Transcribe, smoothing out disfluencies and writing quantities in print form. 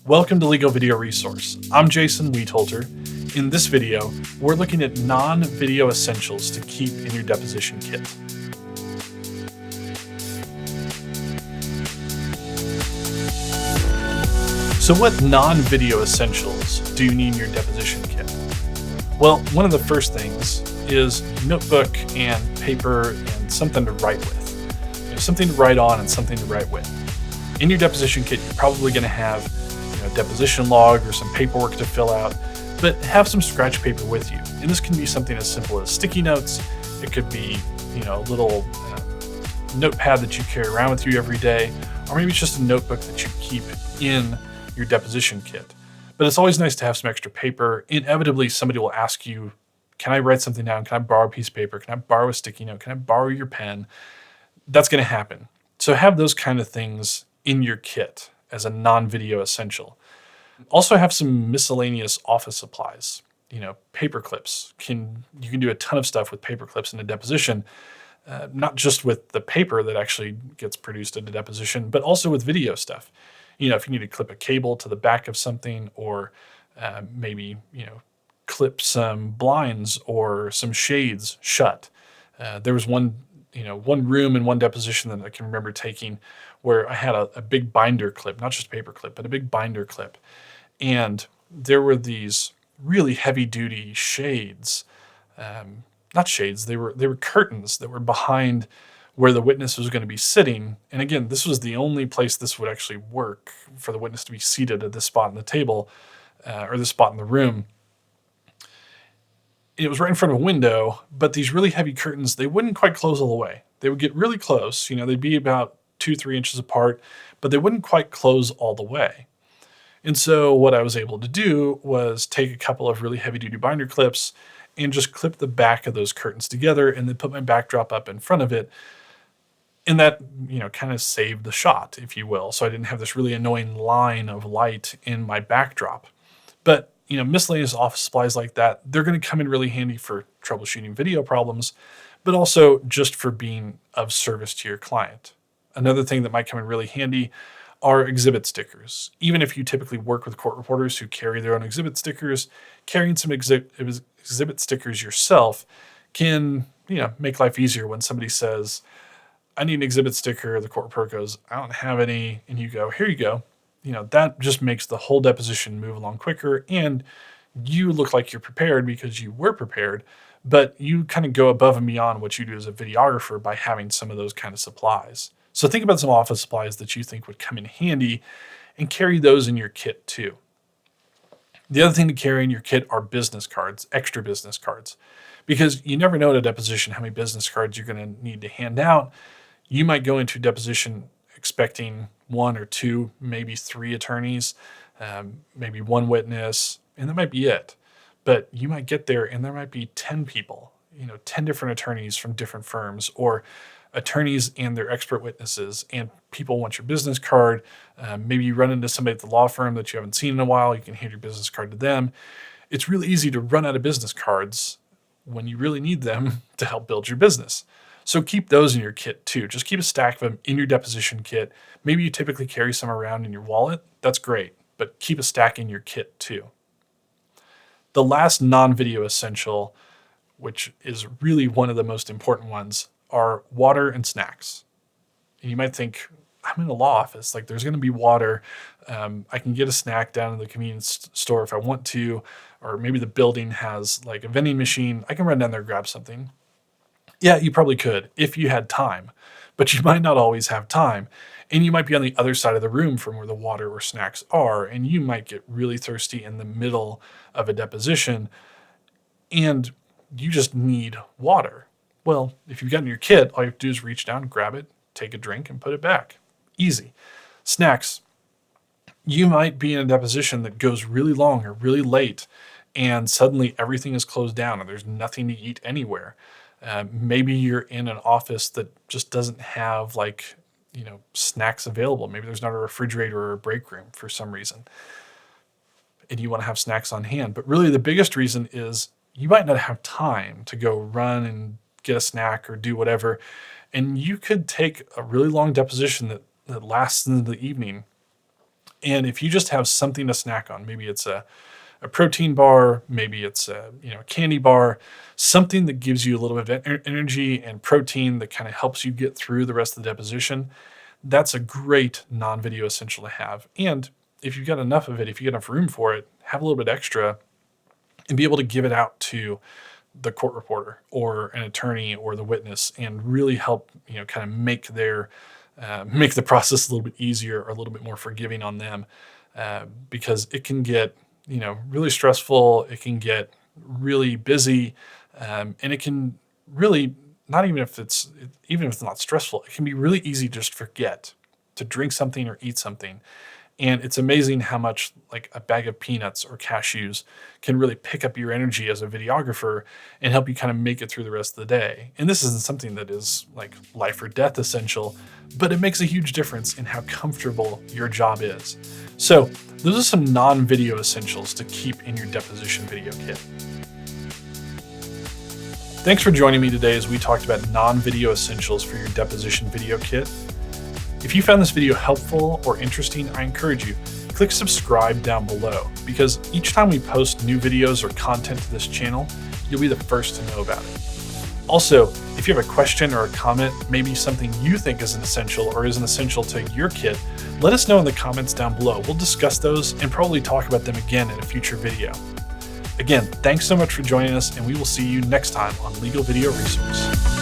Welcome to Legal Video Resource. I'm Jason Weetholter. In this video, we're looking at non-video essentials to keep in your deposition kit. So what non-video essentials do you need in your deposition kit? Well, one of the first things is notebook and paper and something to write with. Something to write on and something to write with. In your deposition kit, you're probably going to have a deposition log or some paperwork to fill out, but have some scratch paper with you. And this can be something as simple as sticky notes. It could be, a little notepad that you carry around with you every day, or maybe it's just a notebook that you keep in your deposition kit. But it's always nice to have some extra paper. Inevitably, somebody will ask you, can I write something down? Can I borrow a piece of paper? Can I borrow a sticky note? Can I borrow your pen? That's going to happen. So have those kind of things in your kit as a non-video essential. Also have some miscellaneous office supplies. Paper clips. You can do a ton of stuff with paper clips in a deposition, not just with the paper that actually gets produced at a deposition, but also with video stuff. If you need to clip a cable to the back of something, or maybe, clip some blinds or some shades shut. There was one room in one deposition that I can remember taking where I had a big binder clip, not just paper clip, but a big binder clip. And there were these really heavy duty shades, not shades, they were curtains that were behind where the witness was going to be sitting. And again, this was the only place this would actually work for the witness to be seated at this spot on the table, or this spot in the room. It was right in front of a window, but these really heavy curtains, they wouldn't quite close all the way. They would get really close, they'd be about 2-3 inches apart, but they wouldn't quite close all the way. And so what I was able to do was take a couple of really heavy duty binder clips and just clip the back of those curtains together and then put my backdrop up in front of it. And that, kind of saved the shot, if you will. So I didn't have this really annoying line of light in my backdrop. But, miscellaneous office supplies like that, they're going to come in really handy for troubleshooting video problems, but also just for being of service to your client. Another thing that might come in really handy are exhibit stickers. Even if you typically work with court reporters who carry their own exhibit stickers, carrying some exhibit stickers yourself can, make life easier when somebody says, I need an exhibit sticker. The court reporter goes, I don't have any. And you go, here you go. That just makes the whole deposition move along quicker, and you look like you're prepared because you were prepared, but you kind of go above and beyond what you do as a videographer by having some of those kind of supplies. So think about some office supplies that you think would come in handy and carry those in your kit too. The other thing to carry in your kit are business cards, extra business cards, because you never know at a deposition how many business cards you're going to need to hand out. You might go into a deposition expecting 1 or 2, maybe 3 attorneys, maybe 1 witness, and that might be it. But you might get there and there might be 10 people, 10 different attorneys from different firms, or attorneys and their expert witnesses, and people want your business card. Maybe you run into somebody at the law firm that you haven't seen in a while. You can hand your business card to them. It's really easy to run out of business cards when you really need them to help build your business. So keep those in your kit too. Just keep a stack of them in your deposition kit. Maybe you typically carry some around in your wallet. That's great, but keep a stack in your kit too. The last non-video essential, which is really one of the most important ones, are water and snacks. And you might think, I'm in a law office, like there's going to be water. I can get a snack down in the convenience store if I want to, or maybe the building has like a vending machine. I can run down there and grab something. Yeah, you probably could if you had time, but you might not always have time. And you might be on the other side of the room from where the water or snacks are, and you might get really thirsty in the middle of a deposition, and you just need water. Well, if you've got it in your kit, all you have to do is reach down, grab it, take a drink, and put it back. Easy. Snacks. You might be in a deposition that goes really long or really late, and suddenly everything is closed down and there's nothing to eat anywhere. Maybe you're in an office that just doesn't have snacks available. Maybe there's not a refrigerator or a break room for some reason, and you want to have snacks on hand. But really the biggest reason is you might not have time to go run and get a snack or do whatever. And you could take a really long deposition that lasts into the evening And if you just have something to snack on, maybe it's a protein bar, maybe it's a candy bar, something that gives you a little bit of energy and protein that kind of helps you get through the rest of the deposition, that's a great non-video essential to have. And if you've got enough of it, if you get enough room for it, have a little bit extra and be able to give it out to the court reporter or an attorney or the witness and really help, kind of make the process a little bit easier or a little bit more forgiving on them, because it can get, really stressful. It can get really busy, and it can really, not even if it's not stressful, it can be really easy to just forget to drink something or eat something. And it's amazing how much like a bag of peanuts or cashews can really pick up your energy as a videographer and help you kind of make it through the rest of the day. And this isn't something that is like life or death essential, but it makes a huge difference in how comfortable your job is. So those are some non-video essentials to keep in your deposition video kit. Thanks for joining me today as we talked about non-video essentials for your deposition video kit. If you found this video helpful or interesting, I encourage you, click subscribe down below, because each time we post new videos or content to this channel, you'll be the first to know about it. Also, if you have a question or a comment, maybe something you think is an essential or is an essential to your kit, let us know in the comments down below. We'll discuss those and probably talk about them again in a future video. Again, thanks so much for joining us, and we will see you next time on Legal Video Resource.